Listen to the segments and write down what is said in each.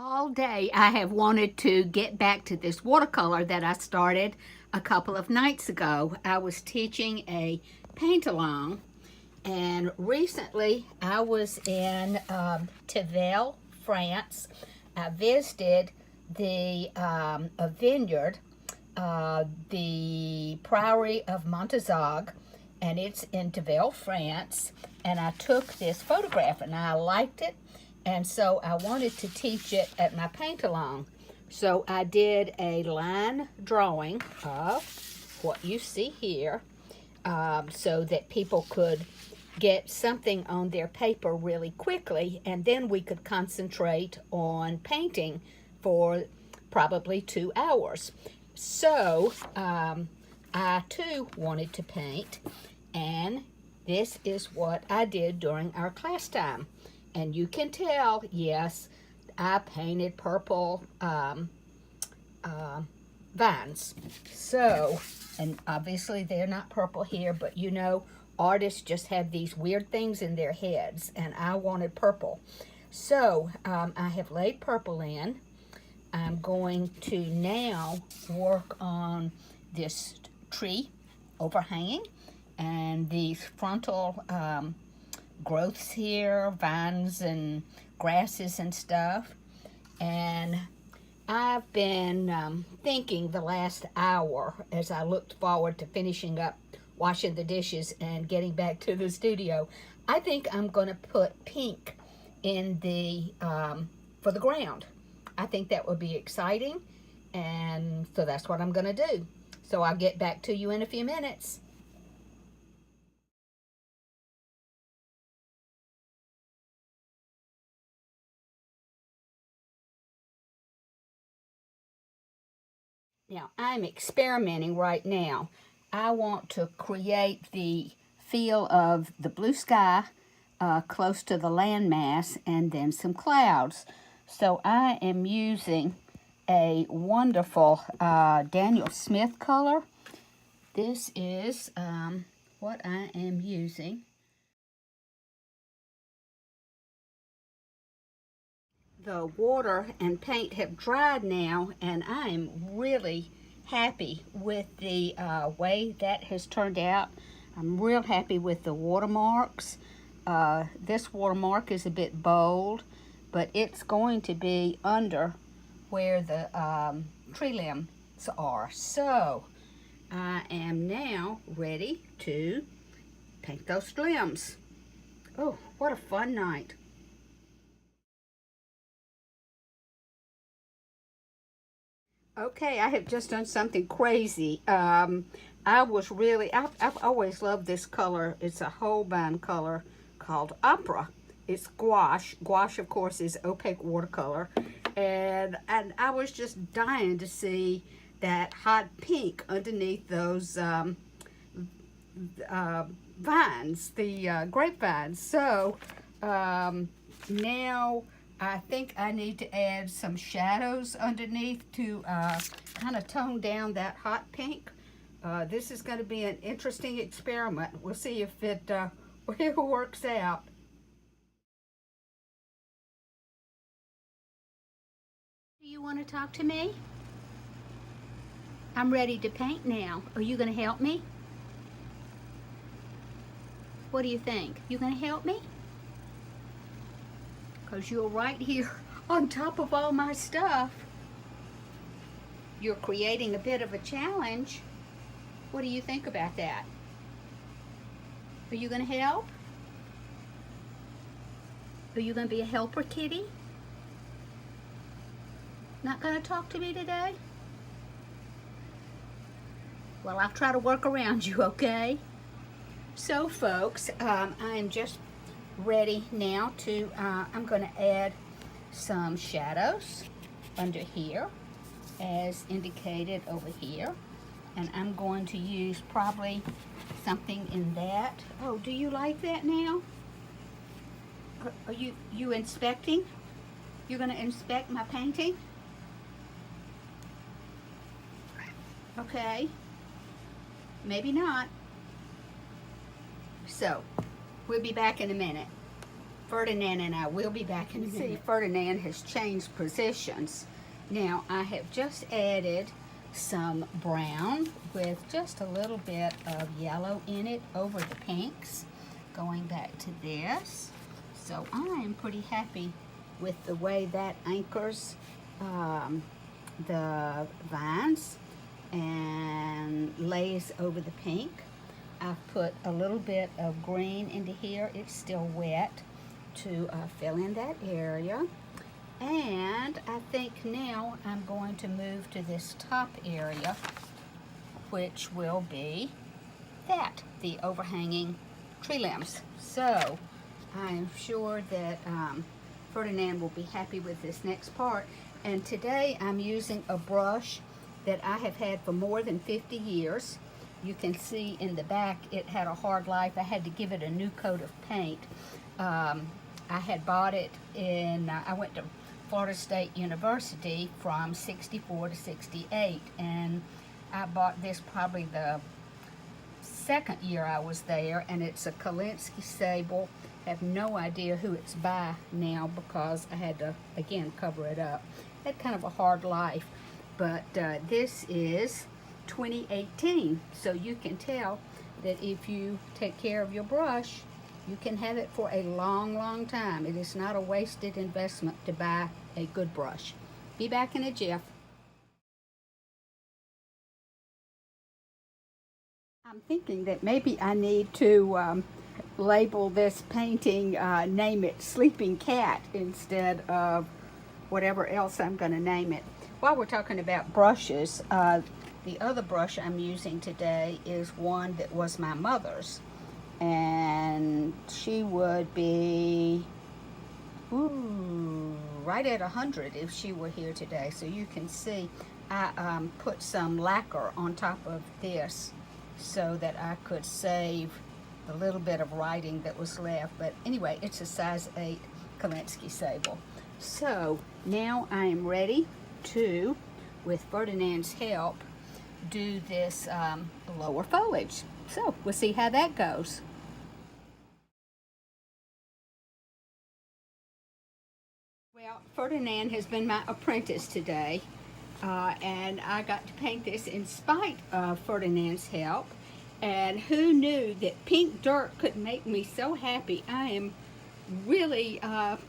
All day I have wanted to get back to this watercolor that I started a couple of nights ago. I was teaching a paint-along, and recently I was in Tavel, France. I visited the a vineyard, the Prieure of Montezargues, and it's in Tavel, France. And I took this photograph and I liked it. And so I wanted to teach it at my paint-along. So I did a line drawing of what you see here so that people could get something on their paper really quickly, and then we could concentrate on painting for probably 2 hours. So I too wanted to paint, and this is what I did during our class time. And you can tell, yes, I painted purple vines. So, and obviously they're not purple here, but you know, artists just have these weird things in their heads, and I wanted purple. So, I have laid purple in. I'm going to now work on this tree overhanging and these frontal growths here, vines and grasses and stuff. And I've been thinking the last hour as I looked forward to finishing up washing the dishes and getting back to the studio. I think I'm going to put pink in the for the ground. I think that would be exciting, and so that's what I'm going to do. So I'll get back to you in a few minutes. Now, I'm experimenting right now. I want to create the feel of the blue sky close to the landmass and then some clouds. So I am using a wonderful Daniel Smith color. This is what I am using. The water and paint have dried now, and I am really happy with the way that has turned out. I'm real happy with the watermarks. This watermark is a bit bold, but it's going to be under where the tree limbs are. So I am now ready to paint those limbs. Oh, what a fun night. Okay, I have just done something crazy. I've always loved this color. It's a Holbein color called Opera. It's gouache. Gouache, of course, is opaque watercolor. And I was just dying to see that hot pink underneath those vines, the grapevines. So now I think I need to add some shadows underneath to kind of tone down that hot pink. This is going to be an interesting experiment. We'll see if it works out. Do you want to talk to me? I'm ready to paint now. Are you going to help me? What do you think? You going to help me? Because you're right here on top of all my stuff. You're creating a bit of a challenge. What do you think about that? Are you going to help? Are you going to be a helper, kitty? Not going to talk to me today? Well, I'll try to work around you, okay? So, folks, I'm just ready now to, I'm going to add some shadows under here, as indicated over here. And I'm going to use probably something in that. Oh, do you like that now? Are you inspecting? You're going to inspect my painting? Okay. Maybe not. So, we'll be back in a minute. Ferdinand and I will be back in a minute. See, Ferdinand has changed positions. Now, I have just added some brown with just a little bit of yellow in it over the pinks, going back to this. So I am pretty happy with the way that anchors the vines and lays over the pink. I've put a little bit of green into here. It's still wet to fill in that area. And I think now I'm going to move to this top area, which will be the overhanging tree limbs. So I'm sure that Ferdinand will be happy with this next part. And today I'm using a brush that I have had for more than 50 years. You can see in the back it had a hard life. I had to give it a new coat of paint. I had bought it in, I went to Florida State University from 64 to 68, and I bought this probably the second year I was there, and it's a Kolinsky Sable. Have no idea who it's by now because I had to, again, cover it up. It had kind of a hard life, but this is 2018, so you can tell that if you take care of your brush, you can have it for a long, long time. It is not a wasted investment to buy a good brush. Be back in a jiff. I'm thinking that maybe I need to label this painting, name it Sleeping Cat instead of whatever else I'm going to name it. While we're talking about brushes, the other brush I'm using today is one that was my mother's. And she would be right at 100 if she were here today. So you can see I put some lacquer on top of this so that I could save the little bit of writing that was left. But anyway, it's a size 8 Kolinsky Sable. So now I am ready to, with Ferdinand's help, do this lower foliage. So we'll see how that goes. Well, Ferdinand has been my apprentice today, and I got to paint this in spite of Ferdinand's help. And who knew that pink dirt could make me so happy? I am really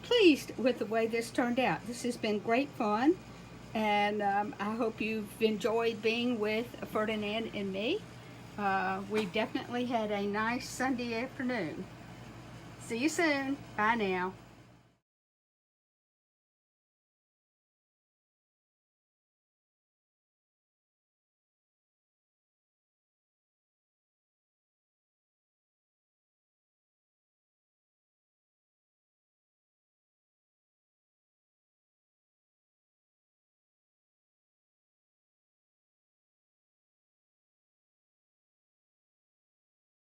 pleased with the way this turned out. This has been great fun, and I hope you've enjoyed being with Ferdinand and me. We've definitely had a nice Sunday afternoon. See you soon. Bye now.